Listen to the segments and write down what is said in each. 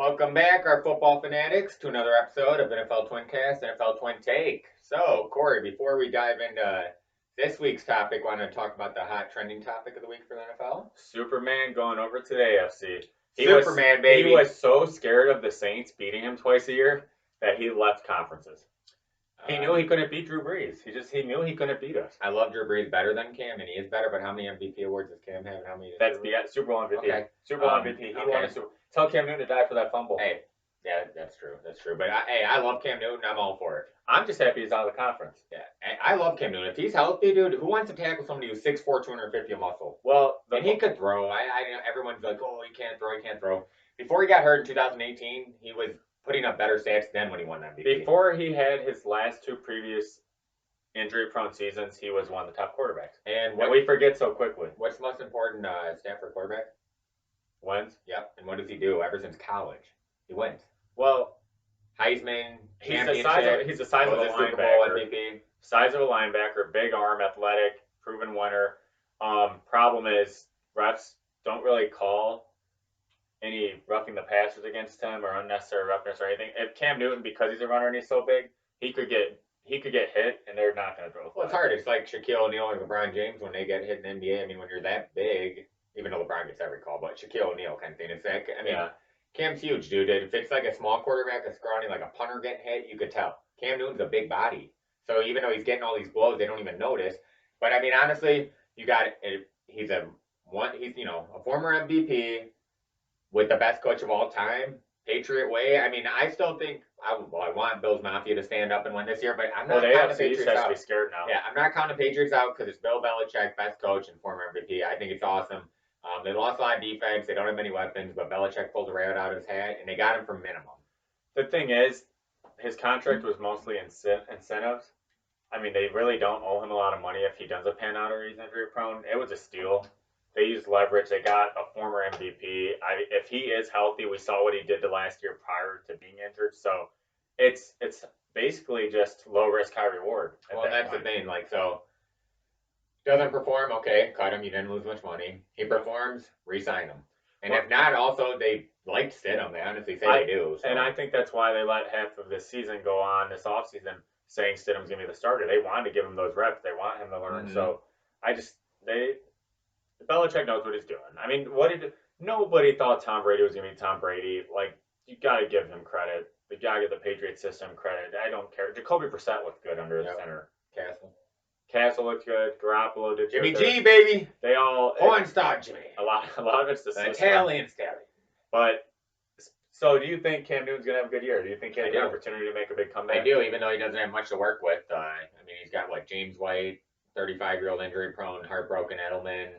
Welcome back, our football fanatics, to another episode of NFL Twincast, NFL Twin Take. So, Corey, before we dive into this week's topic, want to talk about the hot trending topic of the week for the NFL? Superman going over to the AFC. Baby. He was so scared of the Saints beating him twice a year that he left conferences. He knew he couldn't beat Drew Brees. He knew he couldn't beat us. I love Drew Brees better than Cam, and he is better, but how many MVP awards does Cam have? And how many? That's Super Bowl MVP. Okay. Super Bowl MVP. He won a Super Bowl. Tell Cam Newton to die for that fumble. Hey, yeah, that's true. But I love Cam Newton. I'm all for it. I'm just happy he's out of the conference. Yeah, I love Cam Newton. If he's healthy, dude, who wants to tackle somebody who's 6'4", 250 of muscle? Well, and he could throw. Everyone's like, oh, he can't throw. Before he got hurt in 2018, he was putting up better stats than when he won MVP. Before he had his last two previous injury-prone seasons, he was one of the top quarterbacks. And we forget so quickly. What's the most important stat for a quarterback? Wins. Yep. And what does he do ever since college? He wins. Well, Heisman, he's the size of a linebacker. Super Bowl MVP. Size of a linebacker, big arm, athletic, proven winner. Problem is, refs don't really call any roughing the passers against him or unnecessary roughness or anything. If Cam Newton, because he's a runner and he's so big, he could get hit, and they're not going to throw a flag. Well, it's hard. It's like Shaquille O'Neal and LeBron James when they get hit in the NBA. I mean, when you're that big, even though LeBron gets every call, but Shaquille O'Neal kind of thing. It's like, Cam's huge, dude. If it's like a small quarterback, a scrawny, like a punter getting hit, you could tell. Cam Newton's a big body. So even though he's getting all these blows, they don't even notice. But, I mean, honestly, he's a former MVP with the best coach of all time, Patriot way. I mean, I still think I want Bills Mafia to stand up and win this year, but I'm not counting the Patriots out. To be scared now. Yeah, I'm not counting the Patriots out because it's Bill Belichick, best coach and former MVP. I think it's awesome. They lost a lot of defense. They don't have many weapons, but Belichick pulled a rabbit out of his hat, and they got him for minimum. The thing is, his contract was mostly incentives. I mean, they really don't owe him a lot of money if he doesn't pan out or he's injury prone. It was a steal. They used leverage. They got a former MVP. If he is healthy, we saw what he did the last year prior to being injured. So it's basically just low risk, high reward. Well, that's the thing. Doesn't perform, okay, cut him. You didn't lose much money. He performs, re-sign him. And if not, also they like to sit him. They honestly say they do. So. And I think that's why they let half of this season go on this offseason saying Stidham's going to be the starter. They wanted to give him those reps. They want him to learn. Mm-hmm. So Belichick knows what he's doing. I mean, nobody thought Tom Brady was going to be Tom Brady. You got to give him credit. You got to give the Patriot system credit. I don't care. Jacoby Brissett looked good under the center. Castle looked good. Garoppolo did Jimmy G, baby. They all Pornstar Jimmy. A lot of it's the system. Italian stallion. But so, do you think Cam Newton's gonna have a good year? Do you think he has the opportunity to make a big comeback? I do, even though he doesn't have much to work with. He's got James White, 35-year-old injury prone, heartbroken Edelman.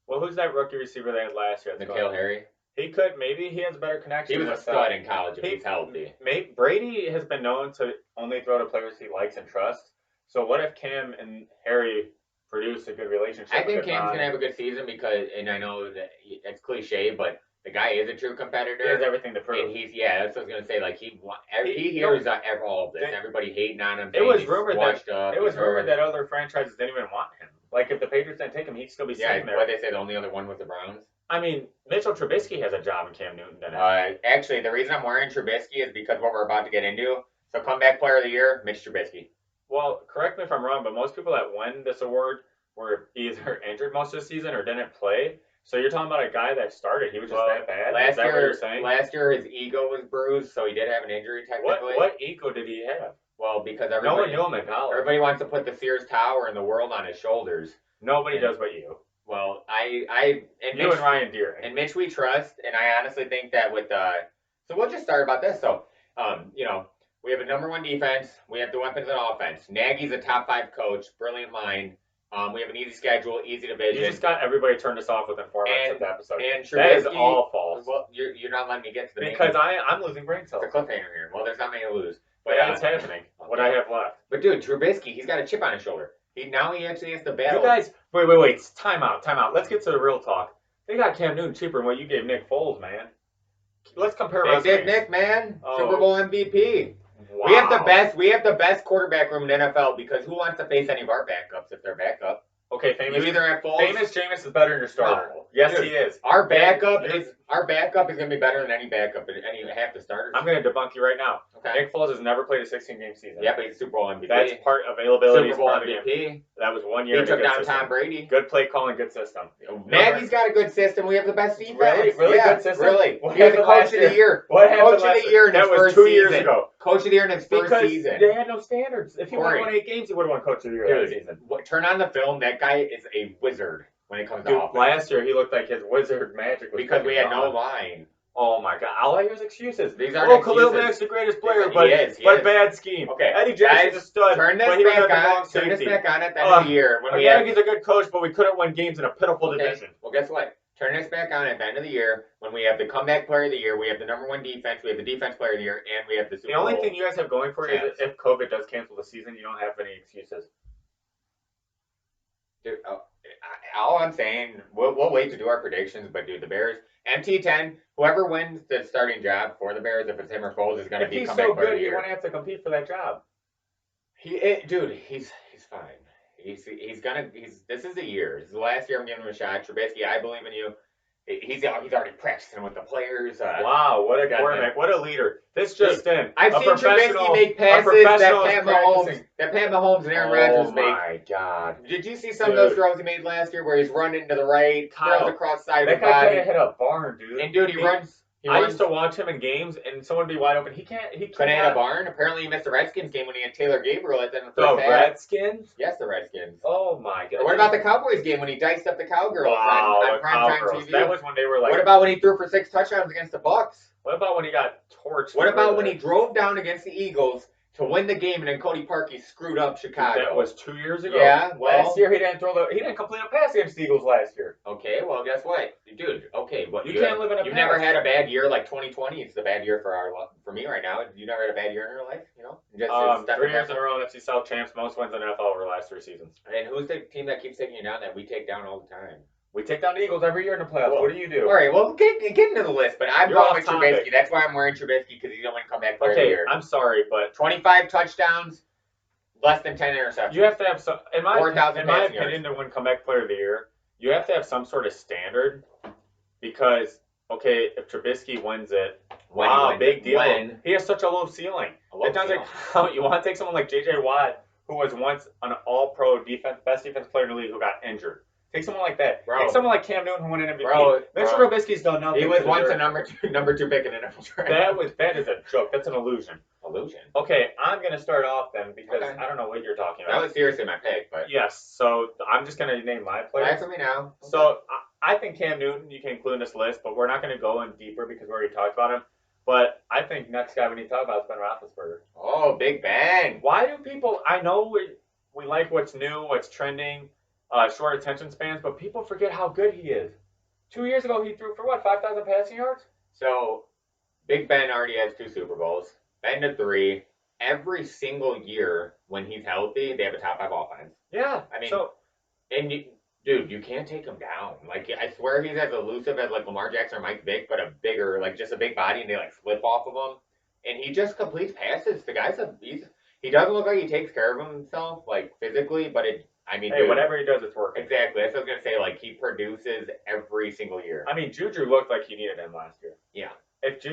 Well, who's that rookie receiver they had last year? N'Keal Harry. Maybe he has a better connection. He was a stud in college if he's healthy. Brady has been known to only throw to players he likes and trusts. So what if Cam and Harry produce a good relationship? I think Cam's going to have a good season because, and I know that it's cliche, but the guy is a true competitor. He has everything to prove. And that's what I was going to say. He hears all of this. Everybody hating on him. It was rumored that other franchises didn't even want him. If the Patriots didn't take him, he'd still be sitting there. What they say, the only other one was the Browns. I mean, Mitchell Trubisky has a job and Cam Newton didn't. Actually, the reason I'm wearing Trubisky is because what we're about to get into. So comeback player of the year, Mitch Trubisky. Well, correct me if I'm wrong, but most people that win this award were either injured most of the season or didn't play. So you're talking about a guy that started. He was just that bad? Is that what you're saying? Last year, his ego was bruised, so he did have an injury technically. What ego did he have? Well, because no one knew him in college. Everybody wants to put the Sears Tower in the world on his shoulders. Nobody does but you. Well, and Ryan Deering. And Mitch we trust, and I honestly think that so we'll just start about this. So, we have a number one defense. We have the weapons on offense. Nagy's a top 5 coach, brilliant mind. We have an easy schedule, easy division. You just got everybody turned us off within 4 minutes of the episode. And Trubisky, that is all false. Well, you're not letting me get to the because I'm losing brain cells. It's a cliffhanger here. Well, there's not many to lose. But it's happening. What I have left. But dude, Trubisky, he's got a chip on his shoulder. He actually has to battle. You guys, wait. Time out. Let's get to the real talk. They got Cam Newton cheaper than what you gave Nick Foles, man. Let's compare resumes. They did Nick, man. Super Bowl MVP. Wow. We have the best quarterback room in the NFL because who wants to face any of our backups if they're backup? Okay, you either have Foles. Famous Jameis is better than your starter. No. Yes, Dude, he is. Our backup is going to be better than any backup in any half the starters. I'm going to debunk you right now. Okay. Nick Foles has never played a 16-game season. Yeah, but he's a Super Bowl MVP. That's part availability. Super Bowl part MVP. That was 1 year. He took down system. Tom Brady. Good play calling, good system. Nagy's got a good system. We have the best defense. Really yeah, good system. Really. What He was the happened coach of the year. What happened Coach of the year in his That was first 2 season. years ago. Coach of the year in his first Because season. they had no standards. If he would Corey. have won 8 games, he would have won Coach of the Year that season. Turn on the film. That guy is a wizard when it comes to offense. Last year he looked like his wizard magic was because we had no gone. line. Oh my God! All I hear is excuses. These are Khalil Mack's the greatest player, he but is. bad scheme. Okay, Eddie Jackson's a stud. Turn this back on at the end of the year. Nagy's a good coach, but we couldn't win games in a pitiful division. Well, guess what? Turn this back on at the end of the year when we have the comeback player of the year, we have the #1 defense, we have the defense player of the year, and we have the Super Bowl. The only thing you guys have going for you is that if COVID does cancel the season, you don't have any excuses. Dude, all I'm saying, we'll wait to do our predictions, but dude, the Bears, MT10, whoever wins the starting job for the Bears, if it's him or Foles, is going to be comeback player of the year. If he's so good, he wouldn't have to compete for that job. Dude, he's fine. This is a year. This is the last year I'm giving him a shot. Trubisky, I believe in you. He's already practicing with the players. Wow, what a quarterback! What a leader! This just in. I've seen Trubisky make passes that Pat Mahomes and Aaron Rodgers make. Oh my God! Did you see some of those throws he made last year where he's running to the right, throws across the side of his body? That guy could have hit a barn, dude. And dude, he runs. I used to watch him in games, and someone would be wide open. He couldn't hit a barn. Apparently, he missed the Redskins game when he had Taylor Gabriel at the end of the first half. The Redskins? Yes, the Redskins. Oh my God! What about the Cowboys game when he diced up the Cowgirls on primetime TV? That was when they were like. What about when he threw for 6 touchdowns against the Bucks? What about when he got torched? What about when he drove down against the Eagles to win the game, and then Cody Parkey screwed up Chicago? That was 2 years ago. Yeah, well, last year he didn't complete a pass against the Eagles last year. Okay, well, guess what, dude? Okay, what you can't live in a. You've never had a bad year like 2020. It's a bad year for me right now. You never had a bad year in your life, you know? Just 3 years in a row, NFC South champs, most wins in the NFL over the last 3 seasons. And who's the team that keeps taking you down that we take down all the time? We take down the Eagles every year in the playoffs. Well, what do you do? All right, well, get into the list, but I'm going with Trubisky. That's why I'm wearing Trubisky, because he's going to come back player of the year. I'm sorry, but 25 touchdowns, less than 10 interceptions. You have to have some. In my opinion, to win comeback player of the year, you have to have some sort of standard, because if Trubisky wins it, big deal. He has such a low ceiling. It doesn't count. You want to take someone like J.J. Watt, who was once an All-Pro best defense player in the league, who got injured. Take someone like that. Bro. Take someone like Cam Newton, who won an MVP. Mr. Trubisky's done nothing. He was once a number two pick in the NFL draft. That is a joke. That's an illusion. Okay, I'm gonna start off then, because I don't know what you're talking about. That was seriously my pick, but yes. So I'm just gonna name my players. Answer me now. Okay. So I think Cam Newton you can include in this list, but we're not gonna go in deeper because we already talked about him. But I think next guy we need to talk about is Ben Roethlisberger. Oh, Big Ben. Why do people? I know we like what's new, what's trending. Short attention spans, but people forget how good he is. 2 years ago, he threw for 5,000 passing yards? So, Big Ben already has 2 Super Bowls. Ben to 3. Every single year when he's healthy, they have a top 5 offense. Yeah. I mean, dude, you can't take him down. Like, I swear he's as elusive as like Lamar Jackson or Mike Vick, but a bigger, like just a big body, and they like slip off of him. And he just completes passes. The guy's he doesn't look like he takes care of himself, like physically, but dude, whatever he does, it's working. Exactly. That's what I was going to say. Like, he produces every single year. I mean, Juju looked like he needed him last year. Yeah. If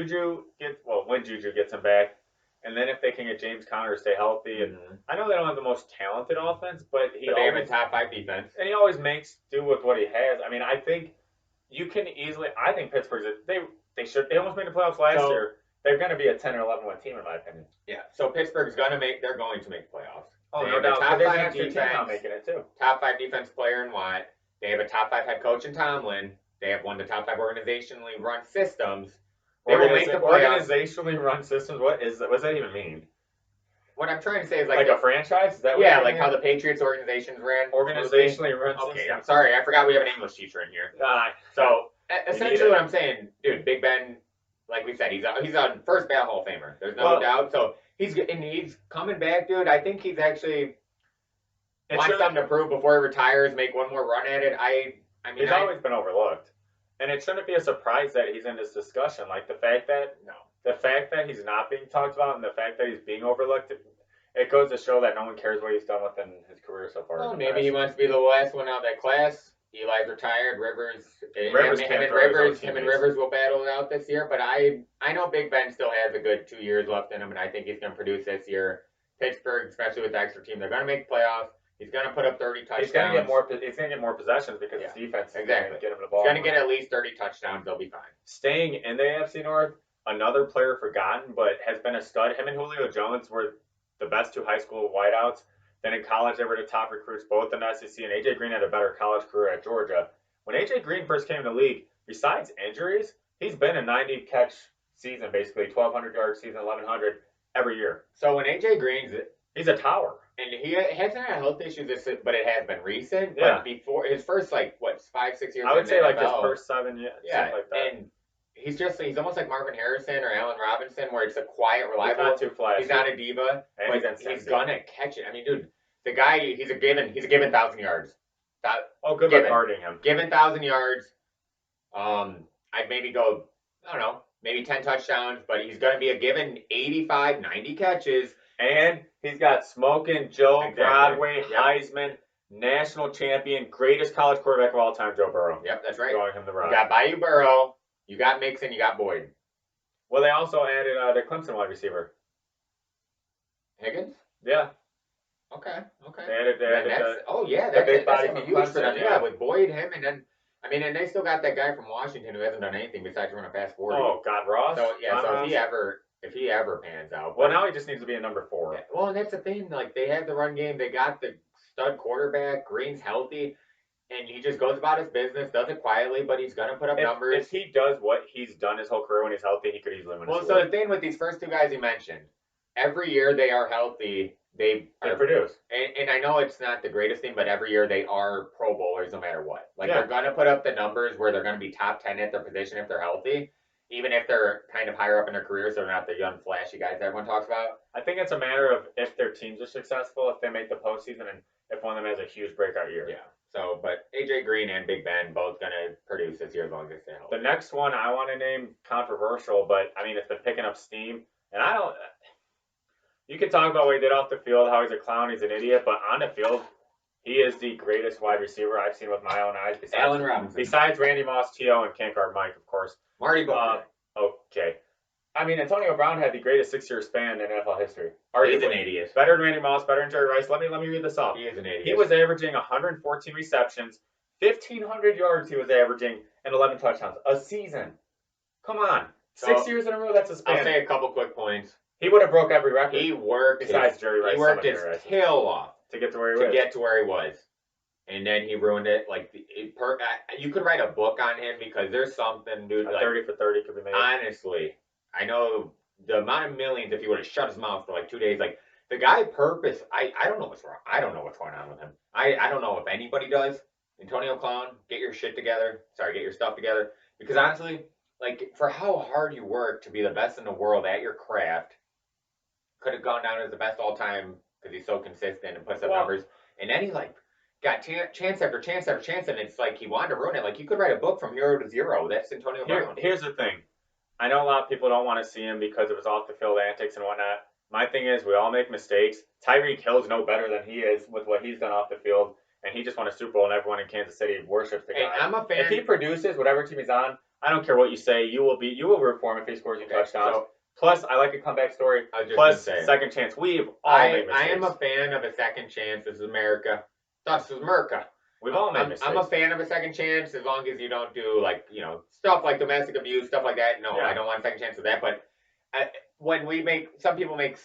when Juju gets him back, and then if they can get James Conner to stay healthy, and I know they don't have the most talented offense, but they have a top 5 defense. And he always makes do with what he has. I mean, I think you can easily, I think Pittsburgh's, they almost made the playoffs last year. They're going to be a 10 or 11 win team, in my opinion. Yeah. So Pittsburgh's they're going to make the playoffs. Oh, no doubt. Top 5 defense not making it too. Top 5 defense player in Watt. They have a top 5 head coach in Tomlin. They have one of the top 5 organizationally run systems. They will make the playoffs. Organizationally run systems. What does that even mean? What I'm trying to say is like a franchise. Is that like how the Patriots organizations ran. Organizationally run. Okay, systems. I'm sorry. I forgot we have an English teacher in here. So essentially, what I'm saying, dude, Big Ben, like we said, he's a first ballot Hall of Famer. There's no doubt. So he's coming back, dude. I think he's actually wants something to prove before he retires. Make one more run at it. He's always been overlooked, and it shouldn't be a surprise that he's in this discussion. Like the fact that he's not being talked about, and the fact that he's being overlooked, it goes to show that no one cares what he's done within his career so far. Well, maybe he wants to be the last one out of that class. Eli's retired. Rivers, Rivers him can't and throw his own Rivers, him and teammates. Rivers will battle it out this year. But I know Big Ben still has a good 2 years left in him, and I think he's going to produce this year. Pittsburgh, especially with the extra team, they're going to make playoffs. He's going to put up 30 touchdowns. He's going to get more. He's going to get more possessions because his defense is going to get him the ball. He's going to get at least 30 touchdowns. They'll be fine. Staying in the AFC North, another player forgotten, but has been a stud. Him and Julio Jones were the best 2 high school wideouts. Then in college, they were the top recruits, both in the SEC, and A.J. Green had a better college career at Georgia. When A.J. Green first came in the league, besides injuries, he's been a 90-catch season, basically 1,200 yard season, 1,100 every year. So when A.J. Green's, he's a tower. And he hasn't had health issues, but it has been recent. Yeah. But before his first 5-6 years, I would say like his NFL, first 7 years, something like that. And he's almost like Marvin Harrison or Allen Robinson, where it's a quiet, reliable. He's not too flashy. He's not a diva, and but he's gonna catch it. I mean, dude, the guy, he's a given 1,000 yards. Good luck guarding him. Given 1,000 yards. I'd maybe go, I don't know, maybe 10 touchdowns, but he's gonna be a given 85, 90 catches. And he's got Smoking Joe, Exactly. Broadway, Heisman, national champion, greatest college quarterback of all time, Joe Burrow. Yep, that's right. Throwing him the rock. You got Bayou Burrow, you got Mixon, you got Boyd. Well, they also added the Clemson wide receiver. Higgins? Yeah. Okay. They added that's big body gonna be from huge for them. Clemson, Yeah, with Boyd, him, and then and they still got that guy from Washington who hasn't done anything besides run a fast 40. Oh, God, Ross. So if he ever pans out. Well, now he just needs to be a number 4. Yeah, well, and that's the thing. Like, they have the run game. They got the stud quarterback. Green's healthy. And he just goes about his business, does it quietly, but he's going to put up numbers. If he does what he's done his whole career when he's healthy, he could easily win. Well, so the thing with these first 2 guys you mentioned, every year they are healthy. They produce. And I know it's not the greatest thing, but every year they are Pro Bowlers no matter what. Like, they're going to put up the numbers where they're going to be top 10 at their position if they're healthy, even if they're kind of higher up in their career, so they're not the young, flashy guys everyone talks about. I think it's a matter of if their teams are successful, if they make the postseason, and if one of them has a huge breakout year. Yeah. So, but A.J. Green and Big Ben both going to produce this year as long as they stay healthy. The next one I want to name controversial, but, it's been picking up steam. And you can talk about what he did off the field, how he's a clown, he's an idiot, but on the field, he is the greatest wide receiver I've seen with my own eyes. Allen Robinson. Besides Randy Moss, T.O., and Can't Guard Mike, of course. Marty Ball. Okay. Antonio Brown had the greatest 6-year span in NFL history. He's an idiot. Better than Randy Moss, better than Jerry Rice. Let me read this off. He is an idiot. He was averaging 114 receptions, 1,500 yards he was averaging, and 11 touchdowns a season. Come on. 6 years in a row, that's a span. I'll say a couple quick points. He would have broke every record. He worked Jerry Rice. He worked his tail off to get to where he was. And then he ruined it. Like, you could write a book on him because there's something, dude. 30 for 30 could be made. Honestly, I know the amount of millions if he would have shut his mouth for like 2 days. Like, the guy I don't know what's wrong. I don't know what's going on with him. I don't know if anybody does. Antonio Clown, get your shit together. Get your stuff together. Because honestly, like, for how hard you work to be the best in the world at your craft, could have gone down as the best all time because he's so consistent and puts up numbers. And then he got chance after chance after chance, and it's like he wanted to ruin it. Like, you could write a book from hero to zero. That's Antonio Brown. Here's the thing. I know a lot of people don't want to see him because it was off the field antics and whatnot. My thing is, we all make mistakes. Tyreek Hill's no better than he is with what he's done off the field, and he just won a Super Bowl, and everyone in Kansas City worships the guy. Hey, I'm a fan. If he produces whatever team he's on, I don't care what you say. You will root for him if he scores you touchdowns. So, plus, I like a comeback story. Plus, second chance. We've all made mistakes. I am a fan of a second chance. This is America. This is America. We've all made mistakes. I'm a fan of a second chance as long as you don't do, like, stuff like domestic abuse, stuff like that. No, I don't want a second chance of that. But when some people make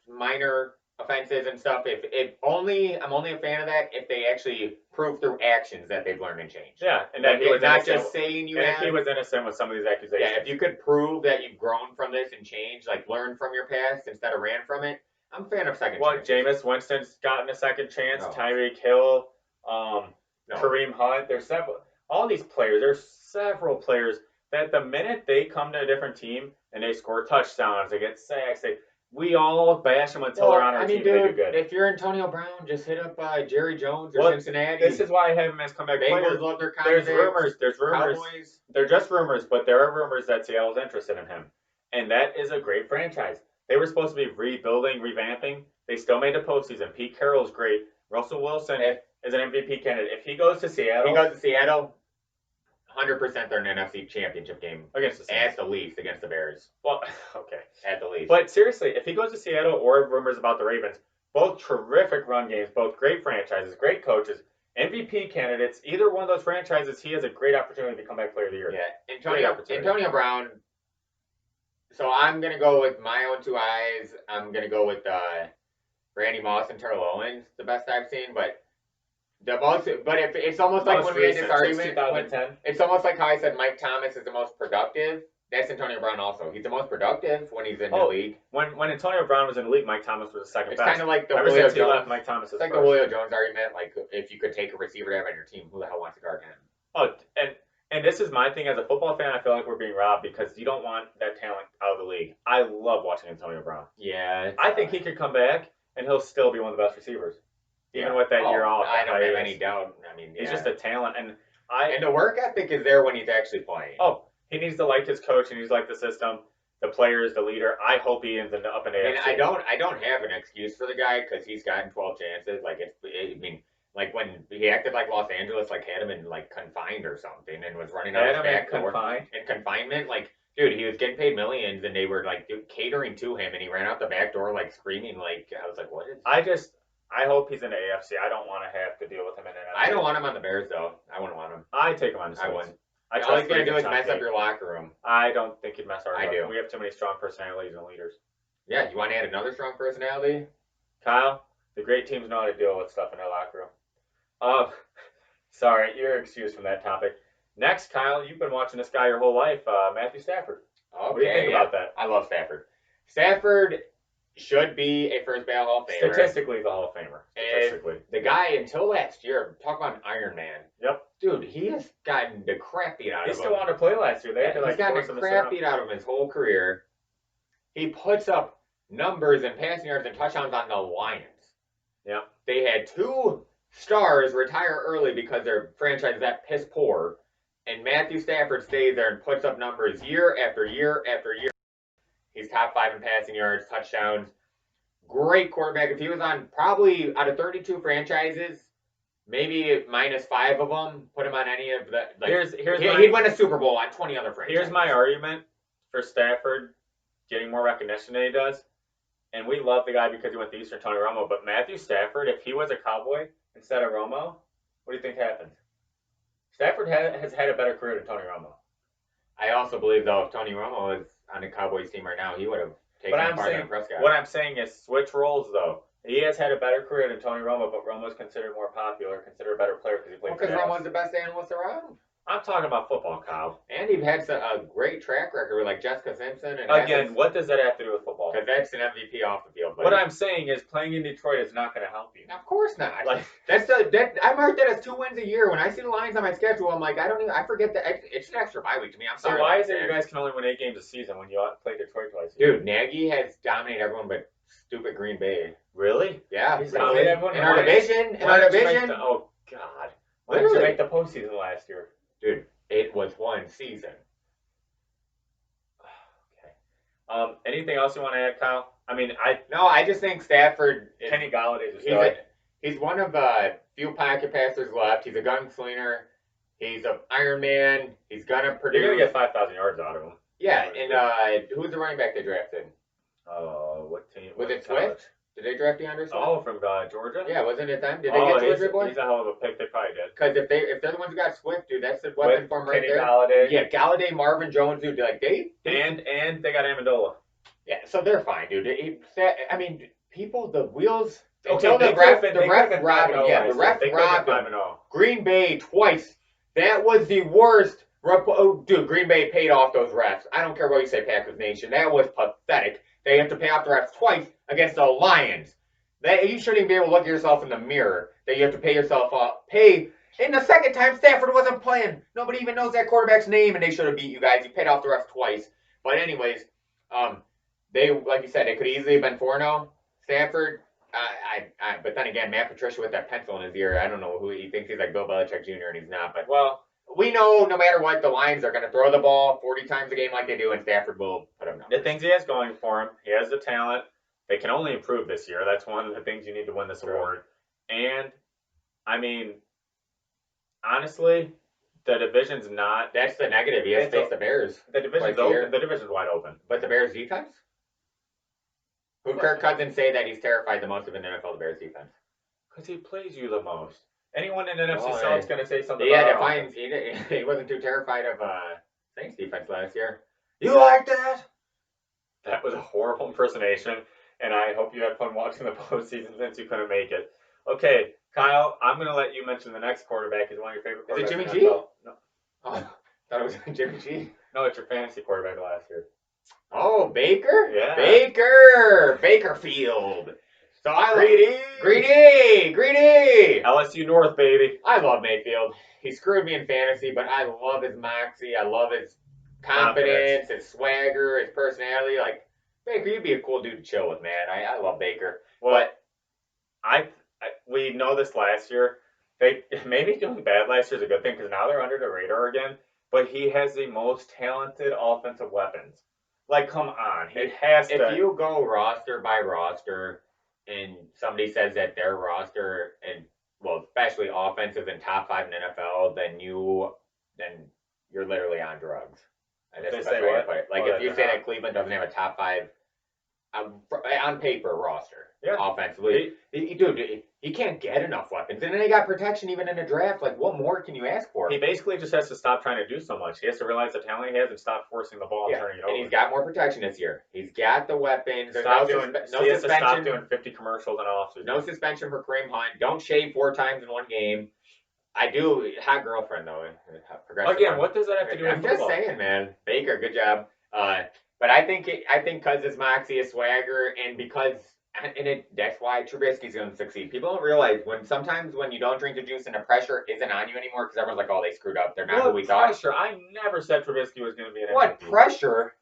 minor offenses and stuff, I'm only a fan of that if they actually prove through actions that they've learned and changed. Yeah, and that he was not just saying you have. If he was innocent with some of these accusations. Yeah, if you could prove that you've grown from this and changed, like learned from your past instead of ran from it, I'm a fan of second chances. Jameis Winston's gotten a second chance. No. Tyreek Hill, Kareem Hunt. There's all these players. There's several players that the minute they come to a different team and they score touchdowns, they get sacks, we all bash them until they're on our team. Dude, they do good. If you're Antonio Brown, just hit up Jerry Jones or Cincinnati. This is why I have him as comeback player. Bengals love their There's rumors. Cowboys. They're just rumors, but there are rumors that Seattle's interested in him. And that is a great franchise. They were supposed to be rebuilding, revamping. They still made the postseason. Pete Carroll's great. Russell Wilson is an MVP candidate. If he goes to Seattle, 100% they're in an NFC Championship game against the Saints. at the least against the Bears. Well, okay, at the least. But seriously, if he goes to Seattle or rumors about the Ravens, both terrific run games, both great franchises, great coaches, MVP candidates. Either one of those franchises, he has a great opportunity to come back Player of the Year. Yeah, Antonio Brown. So I'm gonna go with my own two eyes. I'm gonna go with Randy Moss and Terrell Owens, the best I've seen, but. If it's almost like when we had this argument, it's almost like how I said Mike Thomas is the most productive. That's Antonio Brown also. He's the most productive when he's in the league. When Antonio Brown was in the league, Mike Thomas was the second best. It's kind of like the Julio Jones. Mike Thomas is like the Julio Jones argument. Like if you could take a receiver to have on your team, who the hell wants to guard him? Oh, and this is my thing as a football fan. I feel like we're being robbed because you don't want that talent out of the league. I love watching Antonio Brown. Yeah, I think he could come back and he'll still be one of the best receivers. Even with that year off. I don't have any doubt. I mean, he's just a talent. And the work ethic is there when he's actually playing. Oh, he needs to like his coach and he's like the system, the players, the leader. I hope he ends up in AFC. I don't have an excuse for the guy because he's gotten 12 chances. Like when he acted like Los Angeles, like had him in like confined or something and was running out his back door in confinement. Like, dude, he was getting paid millions and they were like catering to him and he ran out the back door like screaming. Like I was like, what is? I hope he's in the AFC. I don't want to have to deal with him in NFC. I don't want him on the Bears, though. I wouldn't want him. I take him on the Saints. I wouldn't. All he's going to do is mess up your locker room. I don't think he'd mess our I do. We have too many strong personalities and leaders. Yeah, you want to add another strong personality? Kyle, the great teams know how to deal with stuff in their locker room. Sorry, you're excused from that topic. Next, Kyle, you've been watching this guy your whole life, Matthew Stafford. Okay, what do you think about that? I love Stafford. Stafford should be a first ballot Hall of Famer. Statistically, the Hall of Famer. Statistically. The guy, until last year, talk about an Iron Man. Yep. Dude, he has gotten the crap beat out of him. He still wanted to play last year. He's gotten the crap beat out of him his whole career. He puts up numbers and passing yards and touchdowns on the Lions. Yep. They had 2 stars retire early because their franchise is that piss poor. And Matthew Stafford stays there and puts up numbers year after year after year. He's top 5 in passing yards, touchdowns. Great quarterback. If he was on probably out of 32 franchises, maybe -5 of them, put him on any of the. He'd win a Super Bowl on 20 other franchises. Here's my argument for Stafford getting more recognition than he does. And we love the guy because he went to Eastern Tony Romo. But Matthew Stafford, if he was a Cowboy instead of Romo, what do you think happens? Stafford has had a better career than Tony Romo. I also believe, though, if Tony Romo was on the Cowboys team right now, he would have taken him farther than Prescott. What I'm saying is switch roles, though. He has had a better career than Tony Romo, but Romo's considered more popular, considered a better player because he played for Because Romo's the best analyst around. I'm talking about football, Kyle. And he had a great track record with like Jessica Simpson. And again, what does that have to do with football? Because that's an MVP off the field. What I'm saying is playing in Detroit is not going to help you. Of course not. Like I marked that as 2 wins a year. When I see the Lions on my schedule, I'm like, I forget that it's an extra bye week to me. I'm sorry. So why is it you guys can only win 8 games a season when you play Detroit twice? Dude, Nagy has dominated everyone but stupid Green Bay. Really? Yeah. He's dominated everyone in our division. Oh God. Why did you make the postseason last year? Dude, it was one season. Okay. Anything else you want to add, Kyle? I mean, I just think Stafford. Kenny Galladay's a stud. He's one of few pocket passers left. He's a gunslinger. He's an Iron Man. He's gonna produce. You're gonna get 5,000 yards out of him. Yeah, and who's the running back they drafted? What team? Was it Swift? Did they draft DeAndre Swift? Oh, from Georgia? Yeah, wasn't it them? Did they get Georgia boy? He's a hell of a pick. They probably did. Because if they're the ones who got Swift, dude, that's the weapon for him right there. Galladay. Yeah, Galladay, Marvin Jones, dude. Like and they got Amendola. Yeah, so they're fine, dude. I mean, the wheels. Okay, the ref robbed Green Bay twice. That was the worst. Dude, Green Bay paid off those refs. I don't care what you say, Packers Nation. That was pathetic. They have to pay off the refs twice against the Lions. You shouldn't even be able to look at yourself in the mirror. That you have to pay yourself off. And the second time, Stafford wasn't playing. Nobody even knows that quarterback's name, and they should have beat you guys. You paid off the refs twice. But anyways, they, like you said, they could easily have been 4-0. Stafford, but then again, Matt Patricia with that pencil in his ear, I don't know who he thinks he's like Bill Belichick Jr. and he's not. But we know no matter what, the Lions are going to throw the ball 40 times a game like they do, and Stafford will put them numbers. The things he has going for him, he has the talent. They can only improve this year. That's one of the things you need to win this award. And I mean, honestly, the division's not. That's the negative. He has to face the Bears. The division's open. The division's wide open. But the Bears defense? Who Kirk Cousins say that he's terrified the most of in the NFL, the Bears defense? Because he plays you the most. Anyone in NFC South's going to say something about he wasn't too terrified of Saints defense last year. You like that? That was a horrible impersonation, and I hope you had fun watching the postseason since you couldn't make it. Okay, Kyle, I'm going to let you mention the next quarterback. Is one of your favorite quarterbacks? Is it Jimmy G? No. Oh, I thought it was Jimmy G. No, it's your fantasy quarterback last year. Oh, Baker? Yeah. Bakerfield. So Greedy. LSU North, baby. I love Mayfield. He screwed me in fantasy, but I love his moxie. I love his confidence, his swagger, his personality. Like, Baker, you'd be a cool dude to chill with, man. I love Baker. Well, we know this last year. Maybe doing bad last year is a good thing because now they're under the radar again. But he has the most talented offensive weapons. Like, come on. He has to. If you go roster by roster and somebody says that their roster, and well, especially offensive and top 5 in NFL, then you're literally on drugs. And that's the best way to put it. Like, if you say that Cleveland doesn't have a top 5 on paper roster offensively, dude, he can't get enough weapons. And then they got protection even in the draft. Like, what more can you ask for? He basically just has to stop trying to do so much. He has to realize the talent he has and stop forcing the ball and turning it over. And he's got more protection this year. He's got the weapons. He has to stop doing 50 commercials and all. No suspension for Kareem Hunt. Don't shave 4 times in one game. I do. Hot girlfriend, though. Again, what does that have to do with football? I'm just saying, man. Baker, good job. But I think because his moxie, his swagger, and because that's why Trubisky's going to succeed. People don't realize sometimes when you don't drink the juice and the pressure isn't on you anymore because everyone's like, oh, they screwed up. They're not who we thought. Pressure? I never said Trubisky was going to be an MVP. What pressure?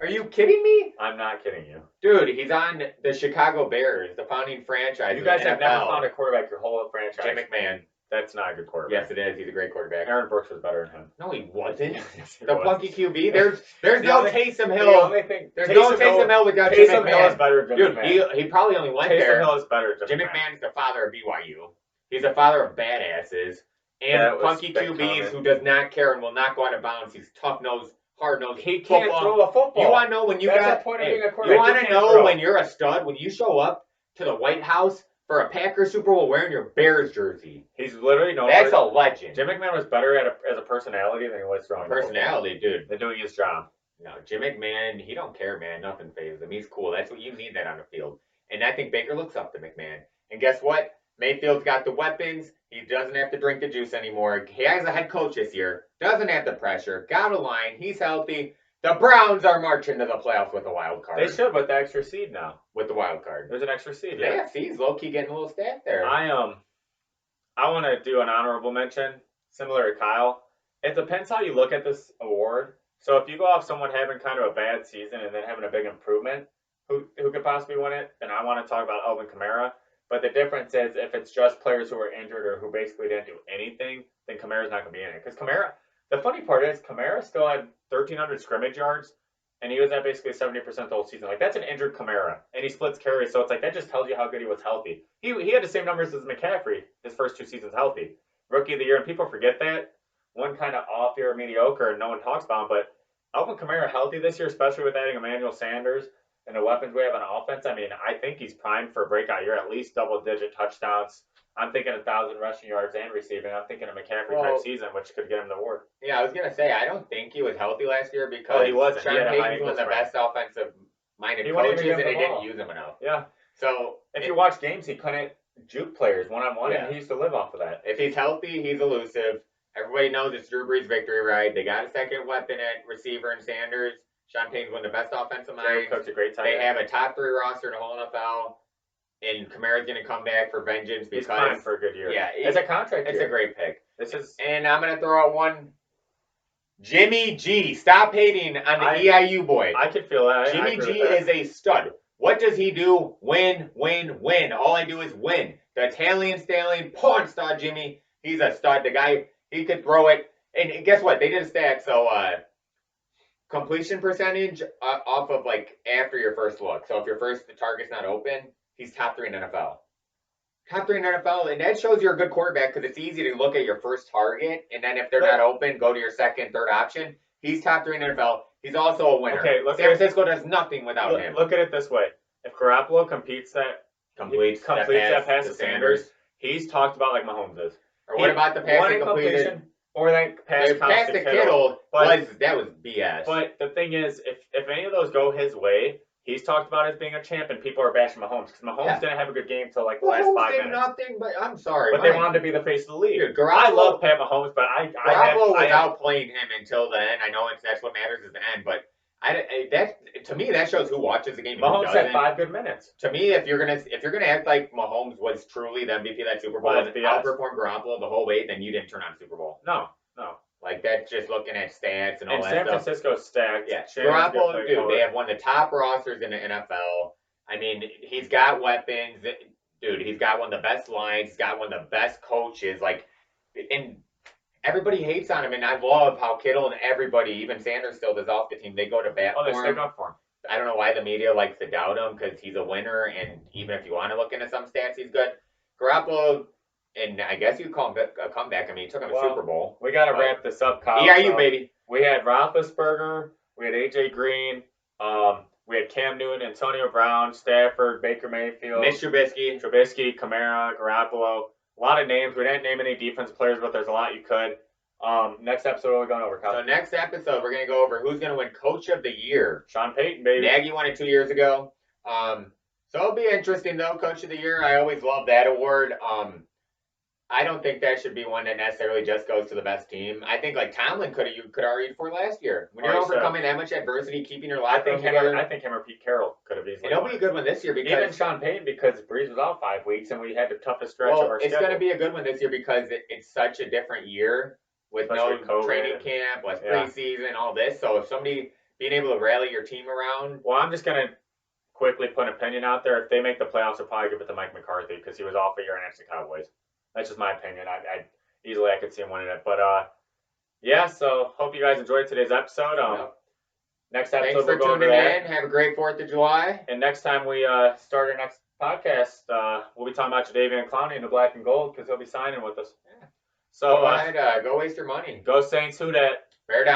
Are you kidding me? I'm not kidding you. Dude, he's on the Chicago Bears, the founding franchise. You guys have never found a quarterback your whole franchise. Jim McMahon. That's not a good quarterback. Yes, it is. He's a great quarterback. Aaron Brooks was better than him. No, he wasn't. The funky QB. There's no Taysom Hill. The only thing, there's no Taysom Hill without Jim McMahon. Taysom Hill is better than Jim McMahon. He probably only went there. Taysom Hill is better than Jim McMahon is the father of BYU. He's the father of badasses and funky QBs who does not care and will not go out of bounds. He's tough-nosed, hard-nosed. He can't throw a football. You want to know when you That's the point of being a quarterback. You want to know when you're a stud? When you show up to the White House for a Packers Super Bowl wearing your Bears jersey. He's literally known. That's a legend. Jim McMahon was better as a personality than he was throwing. Personality, dude. Than doing his job. No, Jim McMahon, he don't care, man. Nothing phases him. He's cool. That's what you need that on the field. And I think Baker looks up to McMahon. And guess what? Mayfield's got the weapons. He doesn't have to drink the juice anymore. He has a head coach this year. Doesn't have the pressure. Got a line. He's healthy. The Browns are marching to the playoffs with a wild card. They should with the extra seed now. With the wild card. There's an extra seed. Yeah, AFC's low-key getting a little stat there. I want to do an honorable mention, similar to Kyle. It depends how you look at this award. So if you go off someone having kind of a bad season and then having a big improvement, who could possibly win it? Then I want to talk about Alvin Kamara. But the difference is if it's just players who are injured or who basically didn't do anything, then Kamara's not going to be in it. Because Kamara, the funny part is Kamara still had 1,300 scrimmage yards, and he was at basically 70% the whole season. Like, that's an injured Kamara, and he splits carries, so it's like that just tells you how good he was healthy. He had the same numbers as McCaffrey his first 2 seasons healthy. Rookie of the year, and people forget that. One kind of off year, mediocre, and no one talks about him, but Alvin Kamara healthy this year, especially with adding Emmanuel Sanders and the weapons we have on offense. I mean, I think he's primed for a breakout year, at least double-digit touchdowns. I'm thinking 1,000 rushing yards and receiving. I'm thinking a McCaffrey-type season, which could get him the award. Yeah, I was going to say, I don't think he was healthy last year because he wasn't. Sean Payton's one of the best offensive-minded coaches, and they didn't use him enough. Yeah. So if you watch games, he couldn't juke players one-on-one, and he used to live off of that. If he's healthy, he's elusive. Everybody knows it's Drew Brees' victory ride. They got a second weapon at receiver in Sanders. Sean Payton's one of the best offensive minds. Coach, a great tight end. They have a top 3 roster in the whole NFL. And Kamara's going to come back for vengeance because... He's fine for a good year. Yeah. It's a contract It's year. A great pick. And I'm going to throw out one. Jimmy G. Stop hating on the EIU boy. I can feel that. Jimmy G is a stud. What does he do? Win, win, win. All I do is win. The Italian stallion, porn star Jimmy. He's a stud. The guy, he could throw it. And guess what? They did a stat. So, completion percentage off of, like, after your first look. So if the target's not open... He's top 3 in NFL. Top 3 in NFL, and that shows you're a good quarterback because it's easy to look at your first target, and then if they're not open, go to your second, third option. He's top 3 in NFL. He's also a winner. Okay, San Francisco does nothing without him. Look at it this way: if Garoppolo completes that pass to Sanders, he's talked about like Mahomes is. Or what about the pass incompleted? Or that pass to Kittle that was BS. But the thing is, if any of those go his way, he's talked about as being a champ, and people are bashing Mahomes because Mahomes didn't have a good game till like the last 5 minutes. Nothing, but I'm sorry. But they wanted to be the face of the league. Dude, I love Pat Mahomes, but Garoppolo was outplaying him until the end. I know that's what matters is the end, but to me that shows who watches the game. Mahomes had 5 good minutes. To me, if you're gonna act like Mahomes was truly the MVP of that Super Bowl and outperformed Garoppolo the whole way, then you didn't turn on Super Bowl. No. Like that's just looking at stats and all that stuff. And San Francisco's stacked. Yeah, Garoppolo, dude, they have one of the top rosters in the NFL. I mean, he's got weapons. Dude, he's got one of the best lines. He's got one of the best coaches. Like, and everybody hates on him. And I love how Kittle and everybody, even Sanders still does off the team, they go to bat for him. They stick up for him. I don't know why the media likes to doubt him because he's a winner. And even if you want to look into some stats, he's good. Garoppolo, and I guess you call him a comeback. I mean, he took him a Super Bowl. We got to wrap this up, Kyle. EIU, baby. We had Roethlisberger. We had A.J. Green. We had Cam Newton, Antonio Brown, Stafford, Baker Mayfield. Mitch Trubisky, Kamara, Garoppolo. A lot of names. We didn't name any defense players, but there's a lot you could. Next episode, what are we going over, Kyle? So next episode, we're going to go over who's going to win Coach of the Year. Sean Payton, baby. Nagy won it 2 years ago. So it'll be interesting, though, Coach of the Year. I always love that award. I don't think that should be one that necessarily just goes to the best team. I think like Tomlin could argue for last year. When you're overcoming that much adversity, keeping your locker room together. I think him or Pete Carroll could have easily. It'll be a good one this year because even Sean Payton, because Breeze was out 5 weeks and we had the toughest stretch of our schedule. It's going to be a good one this year because it's such a different year with no training camp, less preseason, all this. So if somebody being able to rally your team around. Well, I'm just going to quickly put an opinion out there. If they make the playoffs, I'll probably give it to Mike McCarthy because he was off a year against the Cowboys. That's just my opinion. I could see him winning it. But, so hope you guys enjoyed today's episode. Next episode, thanks for tuning in. Have a great 4th of July. And next time we start our next podcast, we'll be talking about Jadeveon Clowney in the black and gold because he'll be signing with us. Yeah. So go waste your money. Go Saints, who dat? Bear down.